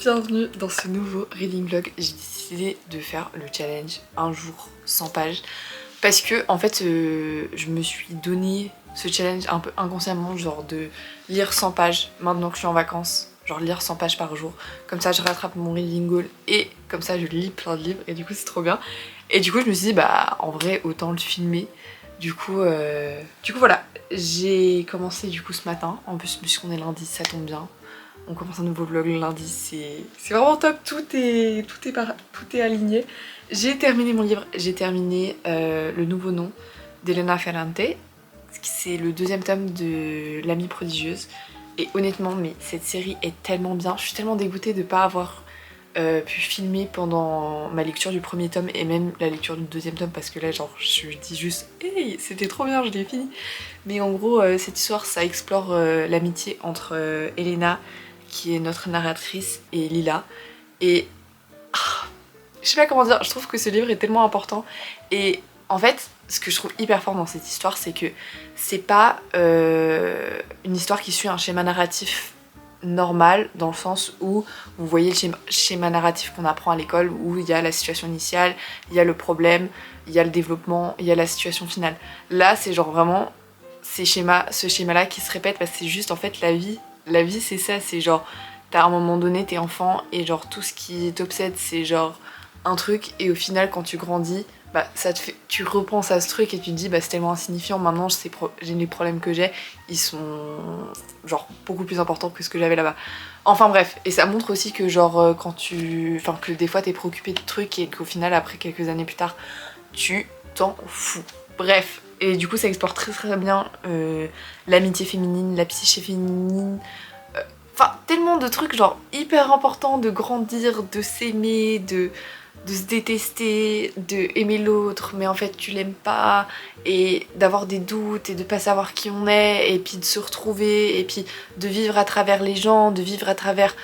bienvenue dans ce nouveau reading vlog. J'ai décidé de faire le challenge un jour 100 pages parce que en fait je me suis donné ce challenge un peu inconsciemment, genre de lire 100 pages maintenant que je suis en vacances, genre lire 100 pages par jour, comme ça je rattrape mon reading goal et comme ça je lis plein de livres et du coup c'est trop bien. Et du coup je me suis dit bah en vrai autant le filmer. Du coup voilà, j'ai commencé du coup ce matin, en plus puisqu'on est lundi ça tombe bien. On commence un nouveau vlog le lundi, c'est vraiment top, tout est aligné. J'ai terminé mon livre, j'ai terminé Le Nouveau Nom d'Elena Ferrante. C'est le deuxième tome de L'Amie Prodigieuse. Et honnêtement, mais cette série est tellement bien. Je suis tellement dégoûtée de ne pas avoir pu filmer pendant ma lecture du premier tome et même la lecture du deuxième tome parce que là, genre, je dis juste « Hey, c'était trop bien, je l'ai fini !» Mais en gros, cette histoire, ça explore l'amitié entre Elena, qui est notre narratrice, et Lila. Et je sais pas comment dire, je trouve que ce livre est tellement important. Et en fait, ce que je trouve hyper fort dans cette histoire, c'est que c'est pas une histoire qui suit un schéma narratif normal, dans le sens où vous voyez le schéma narratif qu'on apprend à l'école, où il y a la situation initiale, il y a le problème, il y a le développement, il y a la situation finale. Là, c'est genre vraiment ce schéma-là qui se répète parce que c'est juste en fait la vie. La vie, c'est ça, c'est genre, t'as à un moment donné, t'es enfant et genre tout ce qui t'obsède, c'est genre un truc, et au final, quand tu grandis, bah ça te fait, tu repenses à ce truc et tu te dis bah c'est tellement insignifiant, maintenant j'ai les problèmes que j'ai, ils sont genre beaucoup plus importants que ce que j'avais là-bas. Enfin bref, et ça montre aussi que genre quand que des fois t'es préoccupé de trucs et qu'au final après quelques années plus tard, tu t'en fous. Bref, et du coup ça explore très très bien l'amitié féminine, la psyché féminine, enfin tellement de trucs genre hyper importants, de grandir, de s'aimer, de se détester, de aimer l'autre mais en fait tu l'aimes pas, et d'avoir des doutes et de pas savoir qui on est, et puis de se retrouver, et puis de vivre à travers les gens, de vivre à travers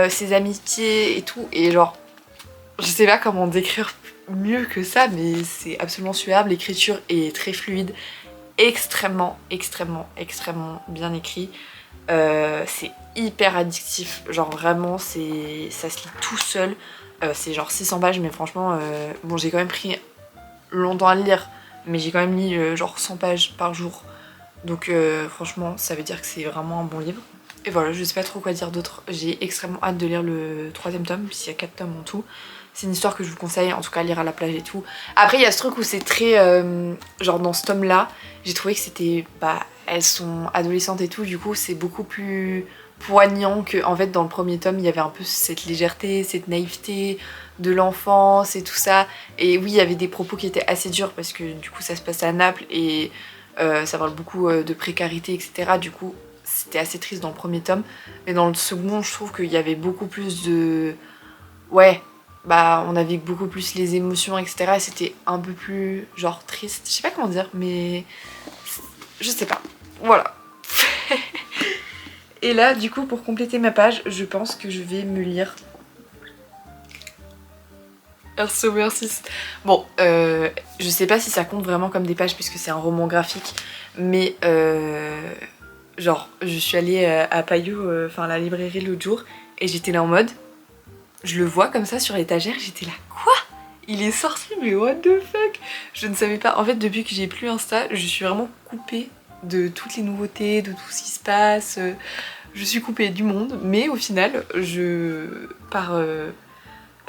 ses amitiés et tout, et genre je sais pas comment décrire mieux que ça, mais c'est absolument suave, l'écriture est très fluide, extrêmement bien écrit. C'est hyper addictif, genre vraiment ça se lit tout seul. C'est genre 600 pages mais franchement bon j'ai quand même pris longtemps à le lire, mais j'ai quand même lu genre 100 pages par jour, donc franchement ça veut dire que c'est vraiment un bon livre. Et voilà, je sais pas trop quoi dire d'autre, j'ai extrêmement hâte de lire le troisième tome, puisqu'il y a 4 tomes en tout. C'est une histoire que je vous conseille, en tout cas à lire à la plage et tout. Après il y a ce truc où c'est très genre dans ce tome là, j'ai trouvé que c'était elles sont adolescentes et tout, du coup c'est beaucoup plus poignant que en fait dans le premier tome il y avait un peu cette légèreté, cette naïveté de l'enfance et tout ça. Et oui il y avait des propos qui étaient assez durs parce que du coup ça se passe à Naples et ça parle beaucoup de précarité, etc. Du coup c'était assez triste dans le premier tome, mais dans le second je trouve qu'il y avait beaucoup plus de... Ouais, bah on avait beaucoup plus les émotions, etc. Et c'était un peu plus genre triste, je sais pas comment dire, mais je sais pas, voilà. Et là du coup pour compléter ma page, je pense que je vais me lire Earth 6. Bon, je sais pas si ça compte vraiment comme des pages puisque c'est un roman graphique, mais genre je suis allée à Payot, enfin la librairie l'autre jour, et j'étais là en mode, je le vois comme ça sur l'étagère, j'étais là quoi? Il est sorti, mais what the fuck? Je ne savais pas. En fait depuis que j'ai plus Insta, je suis vraiment coupée de toutes les nouveautés, de tout ce qui se passe. Je suis coupée du monde, mais au final, par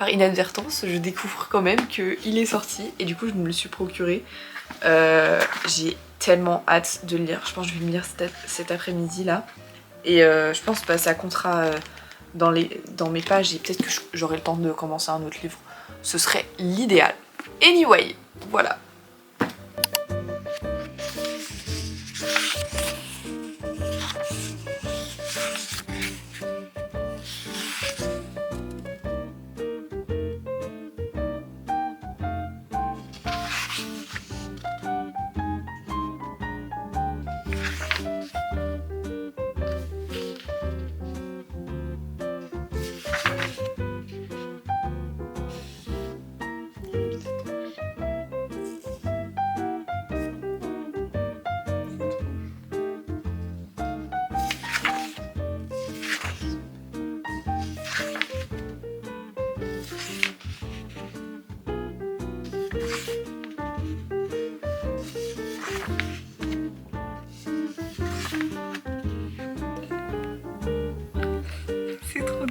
inadvertance, je découvre quand même qu'il est sorti, et du coup je me le suis procuré. J'ai tellement hâte de le lire, je pense que je vais le lire cet après-midi là. Et je pense que ça comptera dans mes pages, et peut-être que j'aurai le temps de commencer un autre livre. Ce serait l'idéal. Anyway, voilà.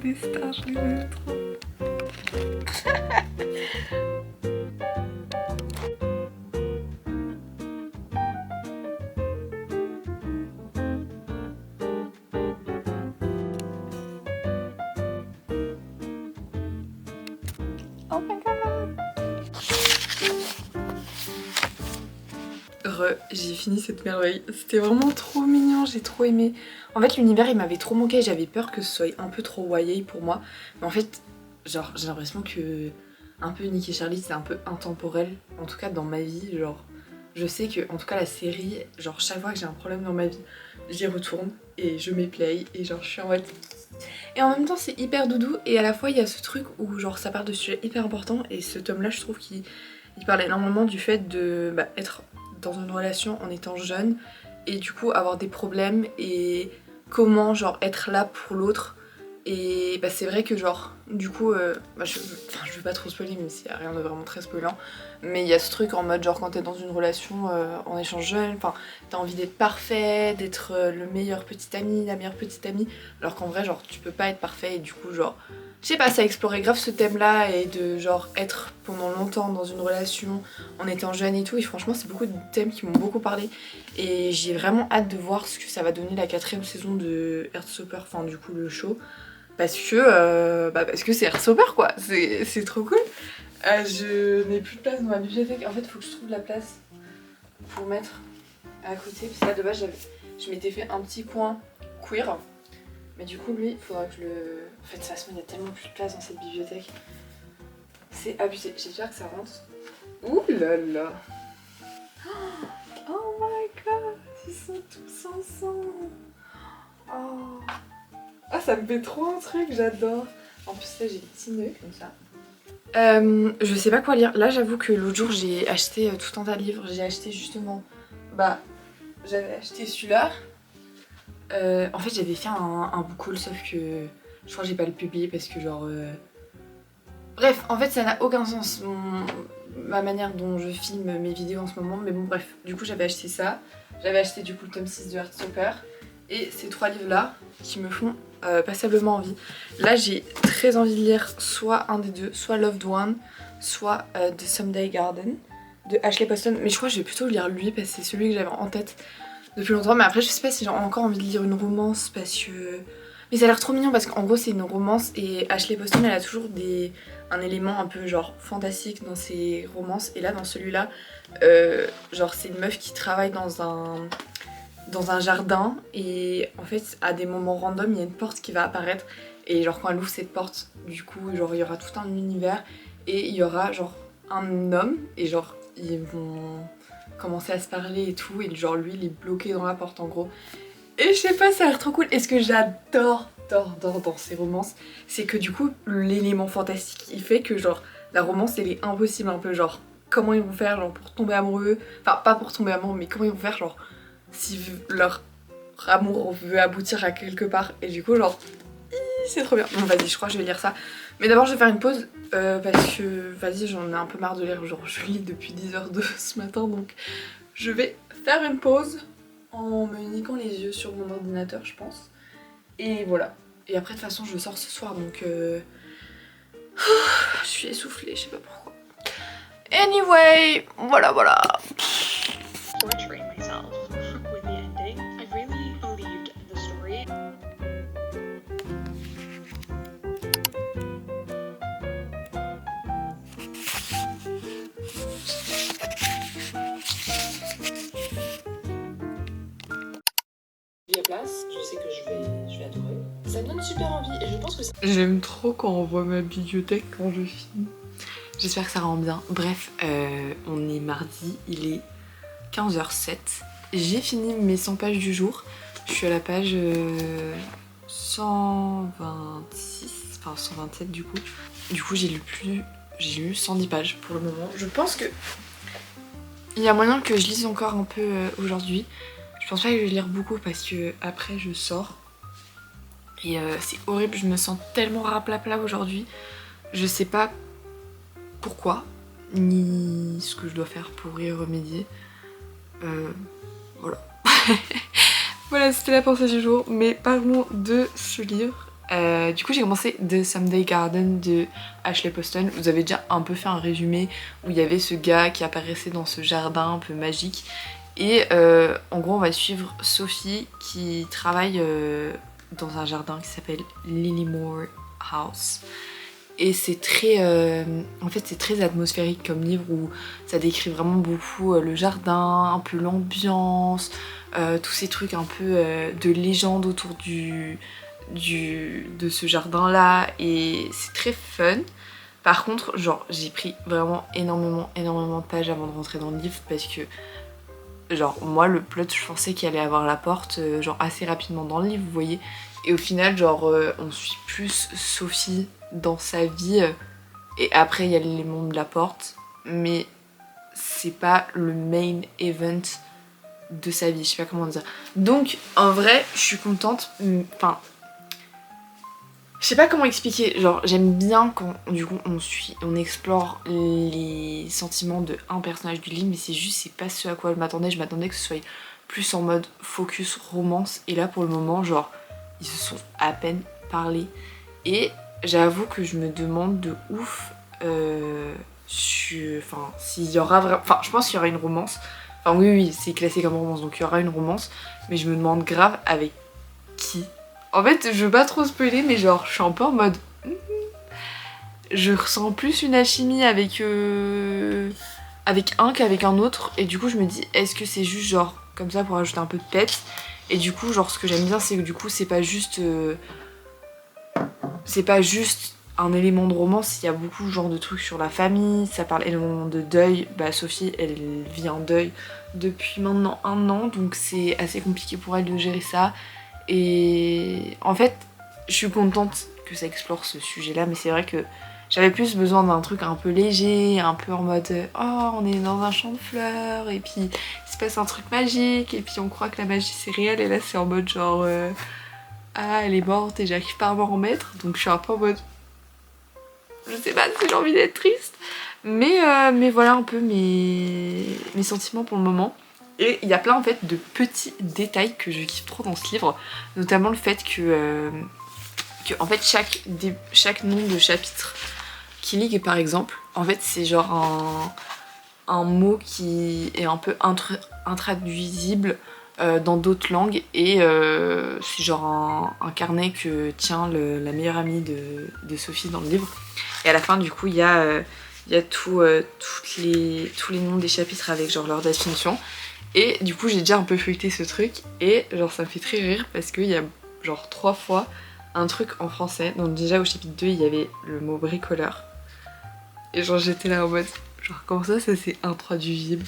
des stars, je les aime trop. Oh my god. J'ai fini cette merveille. C'était vraiment trop mignon, j'ai trop aimé. En fait l'univers il m'avait trop manqué, j'avais peur que ce soit un peu trop YA pour moi. Mais en fait, genre j'ai l'impression que un peu Nick et Charlie c'est un peu intemporel. En tout cas dans ma vie, genre je sais que en tout cas la série, genre chaque fois que j'ai un problème dans ma vie, j'y retourne et je m'éplay et genre je suis en mode... Et en même temps c'est hyper doudou et à la fois il y a ce truc où genre ça parle de sujets hyper importants et ce tome là je trouve qu'il parle énormément du fait de être dans une relation en étant jeune et du coup avoir des problèmes et comment genre être là pour l'autre. Et c'est vrai que genre du coup je veux pas trop spoiler même s'il y a rien de vraiment très spoilant, mais il y a ce truc en mode genre quand t'es dans une relation en échange jeune, enfin t'as envie d'être parfait, d'être le meilleur petit ami, la meilleure petite amie, alors qu'en vrai genre tu peux pas être parfait et du coup genre je sais pas, ça explorait grave ce thème là et de genre être pendant longtemps dans une relation en étant jeune et tout, et franchement c'est beaucoup de thèmes qui m'ont beaucoup parlé et j'ai vraiment hâte de voir ce que ça va donner la 4ème saison de Heartstopper, enfin du coup le show. Parce que c'est Heartstopper quoi, c'est trop cool. Je n'ai plus de place dans ma bibliothèque, en fait il faut que je trouve la place pour mettre à côté, parce que là de base je m'étais fait un petit coin queer, mais du coup lui il faudra que je le... En fait de toute façon il y a tellement plus de place dans cette bibliothèque, c'est abusé, j'espère que ça rentre. Ouh là là. Oh my god, ils sont tous ensemble. Oh. Ah ça me fait trop un truc, j'adore. En plus là j'ai des petits nœuds comme ça. Je sais pas quoi lire. Là j'avoue que l'autre jour j'ai acheté tout un tas de livres. J'ai acheté justement... j'avais acheté celui-là. En fait j'avais fait un book haul sauf que je crois que j'ai pas le publié parce que genre... Bref, en fait ça n'a aucun sens ma manière dont je filme mes vidéos en ce moment. Mais bon bref, du coup j'avais acheté ça. J'avais acheté du coup le tome 6 de Heartstopper. Et ces 3 livres là qui me font passablement envie. Là j'ai très envie de lire soit un des deux, soit Loved One, soit The Someday Garden de Ashley Poston. Mais je crois que je vais plutôt lire lui parce que c'est celui que j'avais en tête depuis longtemps. Mais après je sais pas si j'ai encore envie de lire une romance parce que... Mais ça a l'air trop mignon parce qu'en gros c'est une romance et Ashley Poston elle a toujours un élément un peu genre fantastique dans ses romances. Et là dans celui-là, genre c'est une meuf qui travaille dans un jardin et en fait à des moments random il y a une porte qui va apparaître et genre quand elle ouvre cette porte du coup genre il y aura tout un univers et il y aura genre un homme et genre ils vont commencer à se parler et tout et genre lui il est bloqué dans la porte en gros. Et je sais pas, ça a l'air trop cool. Et ce que j'adore dans ces romances, c'est que du coup l'élément fantastique il fait que genre la romance elle est impossible un peu, genre comment ils vont faire genre pour tomber amoureux, enfin pas pour tomber amoureux mais comment ils vont faire genre si leur amour veut aboutir à quelque part. Et du coup genre c'est trop bien. Bon vas-y, je crois que je vais lire ça. Mais d'abord je vais faire une pause parce que vas-y j'en ai un peu marre de lire, genre je lis depuis 10h de ce matin donc je vais faire une pause en me niquant les yeux sur mon ordinateur je pense. Et voilà. Et après de toute façon je sors ce soir donc je suis essoufflée, je sais pas pourquoi. Anyway, voilà. Torturing myself with the ending. I really believed the story. La place, je sais que je vais adorer. Ça me donne super envie et je pense que ça... J'aime trop quand on voit ma bibliothèque quand je filme. J'espère que ça rend bien. Bref, on est mardi, il est 15h07. J'ai fini mes 100 pages du jour. Je suis à la page 126, enfin 127 du coup. Du coup j'ai lu 110 pages pour le moment. Je pense que il y a moyen que je lise encore un peu aujourd'hui. Je pense pas que je vais lire beaucoup parce que après je sors. Et c'est horrible, je me sens tellement raplapla aujourd'hui. Je sais pas pourquoi, ni ce que je dois faire pour y remédier. Voilà. Voilà, c'était la pensée du jour. Mais parlons de ce livre. Du coup j'ai commencé The Someday Garden de Ashley Poston. Vous avez déjà un peu fait un résumé où il y avait ce gars qui apparaissait dans ce jardin un peu magique. Et en gros on va suivre Sophie qui travaille dans un jardin qui s'appelle Lilymore House. Et c'est très, en fait c'est très atmosphérique comme livre où ça décrit vraiment beaucoup le jardin, un peu l'ambiance, tous ces trucs un peu de légende autour de ce jardin là, et c'est très fun. Par contre genre j'ai pris vraiment énormément de pages avant de rentrer dans le livre parce que genre moi le plot je pensais qu'il allait avoir la porte genre assez rapidement dans le livre vous voyez, et au final genre on suit plus Sophie dans sa vie et après il y a l'élément de la porte mais c'est pas le main event de sa vie, je sais pas comment dire. Donc en vrai je suis contente, enfin je sais pas comment expliquer, genre j'aime bien quand du coup on explore les sentiments de un personnage du livre, mais c'est juste c'est pas ce à quoi je m'attendais que ce soit plus en mode focus romance, et là pour le moment genre ils se sont à peine parlé, et j'avoue que je me demande de ouf s'il y aura vraiment, enfin je pense qu'il y aura une romance, enfin oui c'est classé comme romance donc il y aura une romance, mais je me demande grave avec qui. En fait, je veux pas trop spoiler, mais genre, je suis un peu en mode... Je ressens plus une alchimie avec un qu'avec un autre. Et du coup, je me dis, est-ce que c'est juste genre, comme ça, pour ajouter un peu de peps. Et du coup, genre, ce que j'aime bien, c'est que du coup, c'est pas juste... c'est pas juste un élément de romance, il y a beaucoup genre de trucs sur la famille, ça parle énormément de deuil. Bah Sophie, elle vit un deuil depuis maintenant 1 an, donc c'est assez compliqué pour elle de gérer ça. Et en fait, je suis contente que ça explore ce sujet-là, mais c'est vrai que j'avais plus besoin d'un truc un peu léger, un peu en mode oh, on est dans un champ de fleurs, et puis il se passe un truc magique, et puis on croit que la magie c'est réel, et là c'est en mode genre ah, elle est morte et j'arrive pas à m'en remettre, donc je suis un peu en mode je sais pas si j'ai envie d'être triste, mais voilà un peu mes sentiments pour le moment. Et il y a plein en fait de petits détails que je kiffe trop dans ce livre, notamment le fait que en fait chaque nom de chapitre qui ligue par exemple, en fait c'est genre un mot qui est un peu intraduisible dans d'autres langues, et c'est genre un carnet que tient la meilleure amie de Sophie dans le livre, et à la fin du coup il y a tous les noms des chapitres avec genre leur définition. Et du coup j'ai déjà un peu feuilleté ce truc, et genre ça me fait très rire parce qu'il y a genre 3 fois un truc en français. Donc déjà au chapitre 2 il y avait le mot bricoleur, et genre j'étais là en mode genre comment ça c'est intraduisible.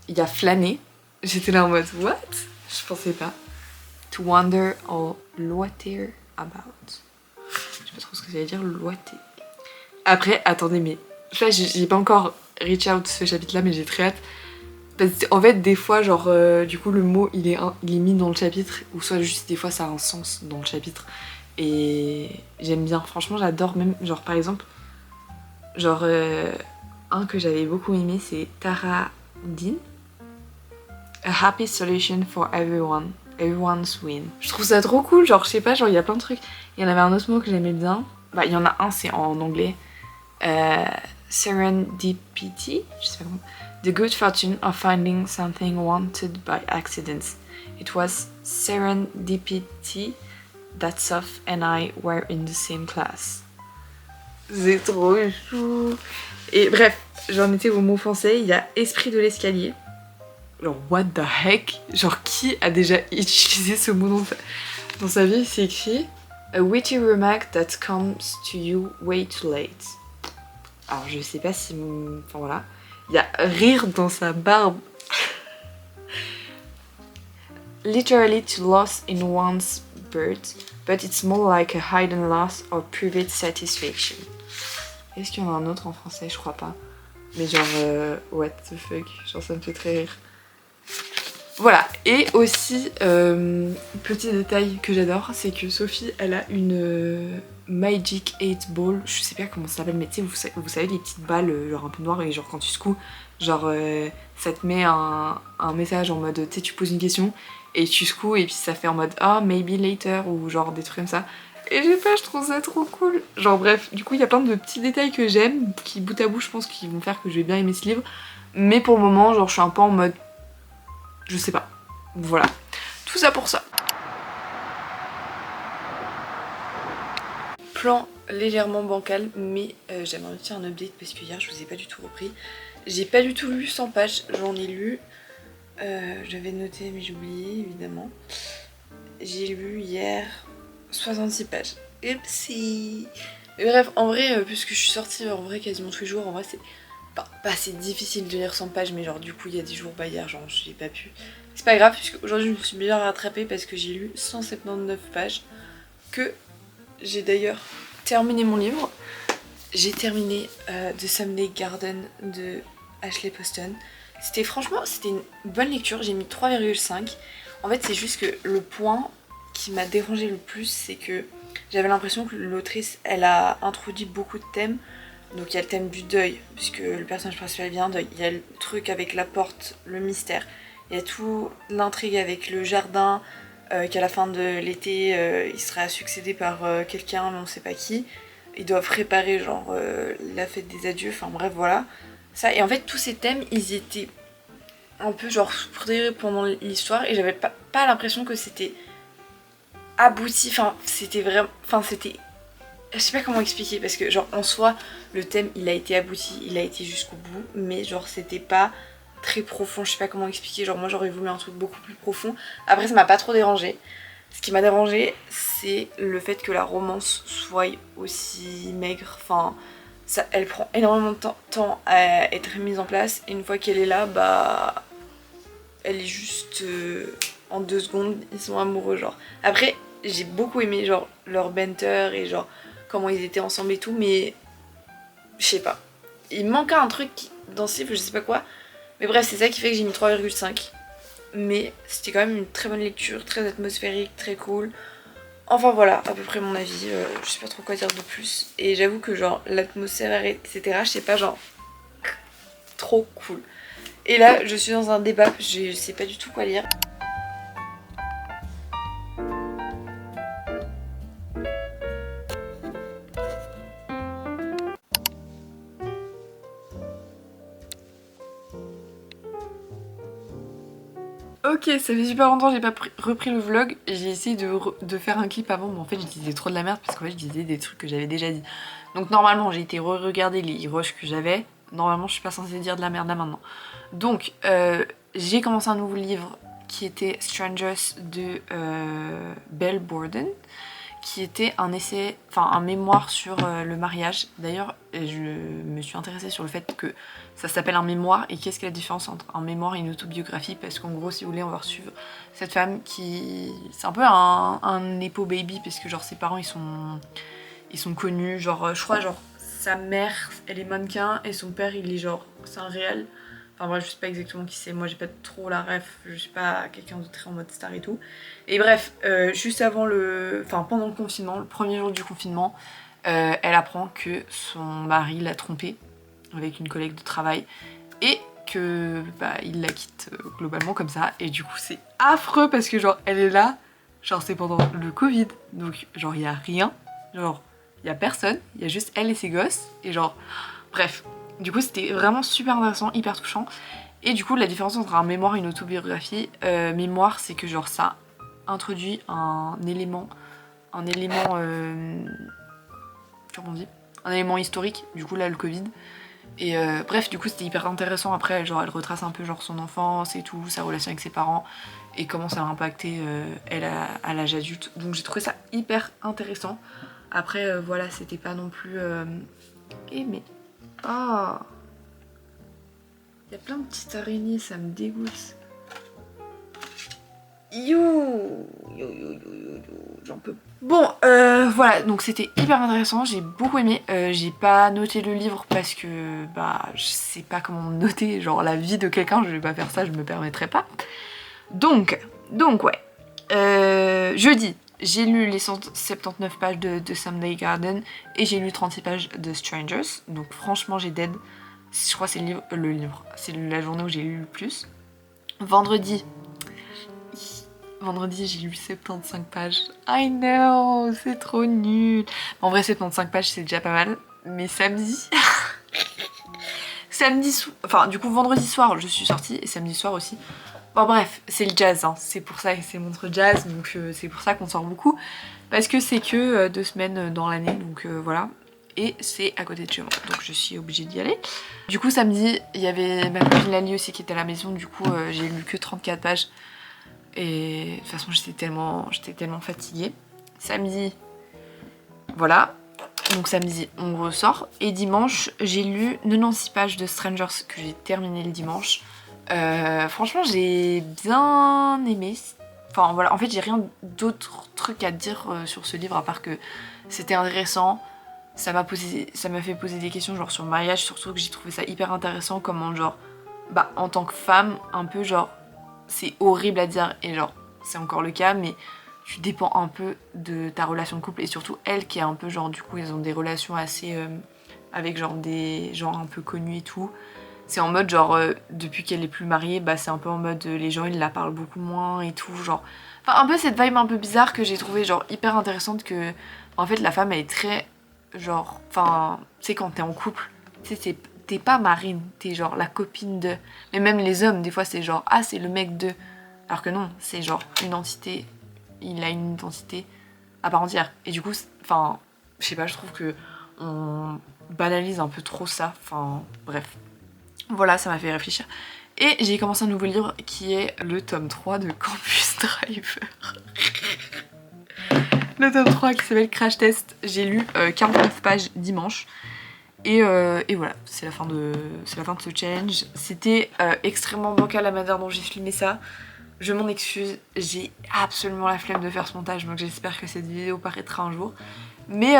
Il y a flâner, j'étais là en mode what? Je pensais pas. To wander or loiter about. Je sais pas trop ce que ça veut dire loiter. Après attendez, mais là j'ai pas encore reach out ce chapitre là, mais j'ai très hâte. Parce en fait des fois genre du coup le mot il est mis dans le chapitre, ou soit juste des fois ça a un sens dans le chapitre, et j'aime bien, franchement j'adore. Même genre par exemple genre un que j'avais beaucoup aimé c'est Tara Dean, A Happy Solution for Everyone, Everyone's Win. Je trouve ça trop cool, genre je sais pas, genre il y a plein de trucs. Il y en avait un autre mot que j'aimais bien, bah il y en a un c'est en anglais, Serendipity, je sais pas comment. The good fortune of finding something wanted by accident. It was serendipity that Soph and I were in the same class. C'est trop chou. Et bref, j'en étais au mot français, il y a esprit de l'escalier. Genre what the heck? Genre qui a déjà utilisé ce mot dans sa vie? C'est écrit A witty remark that comes to you way too late. Alors je sais pas si... Enfin voilà. Il y a rire dans sa barbe. Literally to loss in one's birth, but it's more like a hidden loss or private satisfaction. Est-ce qu'il y en a un autre en français? Je crois pas. Mais genre, what the fuck, genre ça me fait très rire. Voilà, et aussi, petit détail que j'adore, c'est que Sophie, elle a une Magic 8 Ball, je sais pas comment ça s'appelle, mais tu sais, vous savez les petites balles genre un peu noires, et genre quand tu secoues, genre ça te met un message en mode, tu sais, tu poses une question, et tu secoues, et puis ça fait en mode, ah, maybe later, ou genre des trucs comme ça. Et je sais pas, je trouve ça trop cool. Genre bref, du coup il y a plein de petits détails que j'aime, qui bout à bout je pense qu'ils vont faire que je vais bien aimer ce livre. Mais pour le moment, genre je suis un peu en mode... Je sais pas. Voilà. Tout ça pour ça. Plan légèrement bancal, mais j'aimerais faire un update parce que hier je vous ai pas du tout repris. J'ai pas du tout lu 100 pages, j'en ai lu... j'avais noté mais j'ai oublié évidemment. J'ai lu hier 66 pages. Oupsie. Mais bref, en vrai, puisque je suis sortie en vrai quasiment tous les jours, en vrai c'est pas assez difficile de lire 100 pages, mais genre du coup il y a des jours, bah hier genre j'ai pas pu. C'est pas grave, puisque aujourd'hui je me suis bien rattrapée parce que j'ai lu 179 pages, que j'ai d'ailleurs terminé mon livre. J'ai terminé The Someday Garden de Ashley Poston. Franchement, c'était une bonne lecture, j'ai mis 3,5. En fait c'est juste que le point qui m'a dérangé le plus, c'est que j'avais l'impression que l'autrice, elle a introduit beaucoup de thèmes. Donc il y a le thème du deuil, puisque le personnage principal vit un deuil. Il y a le truc avec la porte, le mystère. Il y a tout l'intrigue avec le jardin, qu'à la fin de l'été, il sera succédé par quelqu'un, mais on sait pas qui. Ils doivent préparer genre la fête des adieux, enfin bref voilà. Ça, et en fait tous ces thèmes, ils étaient un peu genre souffrés pendant l'histoire, et j'avais pas l'impression que c'était abouti, enfin c'était vraiment, enfin c'était, je sais pas comment expliquer, parce que genre en soi le thème il a été abouti, il a été jusqu'au bout, mais genre c'était pas très profond, je sais pas comment expliquer, genre moi j'aurais voulu un truc beaucoup plus profond. Après ça m'a pas trop dérangé. Ce qui m'a dérangé, c'est le fait que la romance soit aussi maigre, enfin ça, elle prend énormément de temps à être mise en place, et une fois qu'elle est là, bah elle est juste en 2 secondes, ils sont amoureux genre. Après j'ai beaucoup aimé genre leur banter et genre comment ils étaient ensemble et tout, mais je sais pas. Il manquait un truc dans ce livre, je sais pas quoi. Mais bref, c'est ça qui fait que j'ai mis 3,5. Mais c'était quand même une très bonne lecture, très atmosphérique, très cool. Enfin voilà, à peu près mon avis, je sais pas trop quoi dire de plus. Et j'avoue que genre l'atmosphère, etc., je sais pas, genre trop cool. Et là, je suis dans un débat, je sais pas du tout quoi lire. Ok, ça fait super longtemps que j'ai pas repris le vlog. J'ai essayé de faire un clip avant, mais en fait je disais trop de la merde parce qu'en fait je disais des trucs que j'avais déjà dit. Donc normalement j'ai été re-regarder les rushs que j'avais. Normalement je suis pas censée dire de la merde là maintenant. Donc j'ai commencé un nouveau livre qui était Strangers de Belle Borden, qui était un essai, enfin un mémoire sur le mariage. D'ailleurs, je me suis intéressée sur le fait que ça s'appelle un mémoire, et qu'est-ce qu'est la différence entre un mémoire et une autobiographie, parce qu'en gros, si vous voulez, on va suivre cette femme qui... C'est un peu un nepo baby, parce que genre ses parents, ils sont connus, genre je crois genre sa mère, elle est mannequin, et son père, il est genre, c'est un réel. Enfin bref, je sais pas exactement qui c'est, moi j'ai pas trop la ref, je suis pas quelqu'un de très en mode star et tout. Et bref, juste avant enfin pendant le confinement, le premier jour du confinement, elle apprend que son mari l'a trompée avec une collègue de travail et que bah il la quitte globalement comme ça. Et du coup c'est affreux parce que genre elle est là, genre c'est pendant le Covid, donc genre il y a rien, genre il y a personne, il y a juste elle et ses gosses, et genre bref. Du coup c'était vraiment super intéressant, hyper touchant. Et du coup la différence entre un mémoire et une autobiographie, mémoire c'est que genre ça introduit un élément comment on dit, un élément historique, du coup là le Covid. Et bref, du coup c'était hyper intéressant. Après genre elle retrace un peu genre son enfance et tout, sa relation avec ses parents, et comment ça a impacté elle à l'âge adulte. Donc j'ai trouvé ça hyper intéressant. Après voilà, c'était pas non plus aimé. Ah, il y a plein de petites araignées, ça me dégoûte. J'en peux. Bon, voilà, donc c'était hyper intéressant, j'ai beaucoup aimé. J'ai pas noté le livre parce que bah je sais pas comment noter genre la vie de quelqu'un, je vais pas faire ça, je me permettrai pas. Donc ouais. Jeudi, j'ai lu les 179 pages de Someday Garden et j'ai lu 36 pages de Strangers. Donc franchement j'ai dead. Je crois que c'est c'est la journée où j'ai lu le plus. Vendredi, vendredi j'ai lu 75 pages. I know, c'est trop nul. En vrai 75 pages c'est déjà pas mal. Mais samedi... Enfin du coup vendredi soir je suis sortie et samedi soir aussi. Bon bref, c'est le jazz, hein. C'est pour ça que c'est montre jazz, donc c'est pour ça qu'on sort beaucoup. Parce que c'est que 2 semaines dans l'année, donc voilà. Et c'est à côté de chez moi, donc je suis obligée d'y aller. Du coup samedi, il y avait ma copine Lali aussi qui était à la maison, du coup j'ai lu que 34 pages. Et de toute façon j'étais tellement fatiguée. Samedi, voilà. Donc samedi on ressort. Et dimanche j'ai lu 96 pages de Strangers que j'ai terminé le dimanche. Franchement j'ai bien aimé. Enfin voilà, en fait j'ai rien d'autre truc à dire sur ce livre à part que c'était intéressant. Ça m'a fait poser des questions genre sur le mariage, surtout que j'ai trouvé ça hyper intéressant comment genre bah en tant que femme un peu genre c'est horrible à dire et genre c'est encore le cas mais tu dépends un peu de ta relation de couple et surtout elle qui est un peu genre du coup ils ont des relations assez avec genre des gens un peu connus et tout. C'est en mode genre depuis qu'elle est plus mariée bah c'est un peu en mode les gens ils la parlent beaucoup moins et tout genre. Enfin un peu cette vibe un peu bizarre que j'ai trouvé genre hyper intéressante que en fait la femme elle est très genre enfin tu sais quand t'es en couple tu sais t'es pas marine, t'es genre la copine de. Mais même les hommes des fois c'est genre ah c'est le mec de. Alors que non c'est genre une entité, il a une identité à part entière et du coup enfin je sais pas je trouve que on banalise un peu trop ça, enfin bref. Voilà, ça m'a fait réfléchir. Et j'ai commencé un nouveau livre qui est le tome 3 de Campus Driver. Le tome 3 qui s'appelle Crash Test. J'ai lu 49 pages dimanche. Et voilà, c'est la fin de ce challenge. C'était extrêmement bancal la manière dont j'ai filmé ça. Je m'en excuse, j'ai absolument la flemme de faire ce montage, donc j'espère que cette vidéo paraîtra un jour. Mais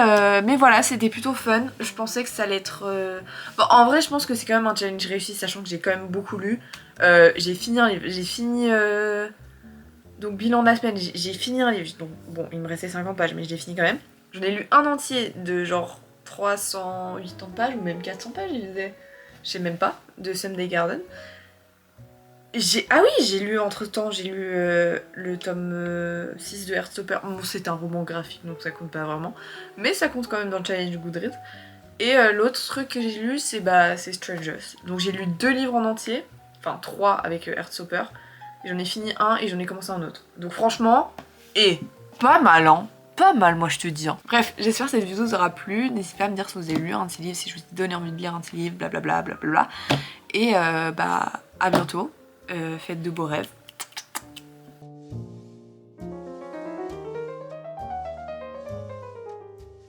voilà, c'était plutôt fun. Je pensais que ça allait être... Bon, en vrai, je pense que c'est quand même un challenge réussi, sachant que j'ai quand même beaucoup lu. J'ai fini un livre. J'ai fini... Donc, bilan de la semaine, j'ai fini un livre. Donc, bon, il me restait 50 pages, mais je l'ai fini quand même. J'en ai lu un entier de genre 380 pages, ou même 400 pages, je sais même pas, de Sunday Garden. Ah oui, j'ai lu entre-temps, j'ai lu le tome 6 de Heartstopper. Bon, c'est un roman graphique, donc ça compte pas vraiment. Mais ça compte quand même dans le challenge Goodreads. Et l'autre truc que j'ai lu, c'est Strangers. Donc j'ai lu 2 livres en entier. Enfin 3 avec Heartstopper. J'en ai fini un et j'en ai commencé un autre. Donc franchement, pas mal hein. Pas mal moi je te dis hein. Bref, j'espère que cette vidéo vous aura plu. N'hésitez pas à me dire si vous avez lu un de ces livres, si je vous ai donné envie de lire un de ces livres, blablabla. Et bah à bientôt. Faites de beaux rêves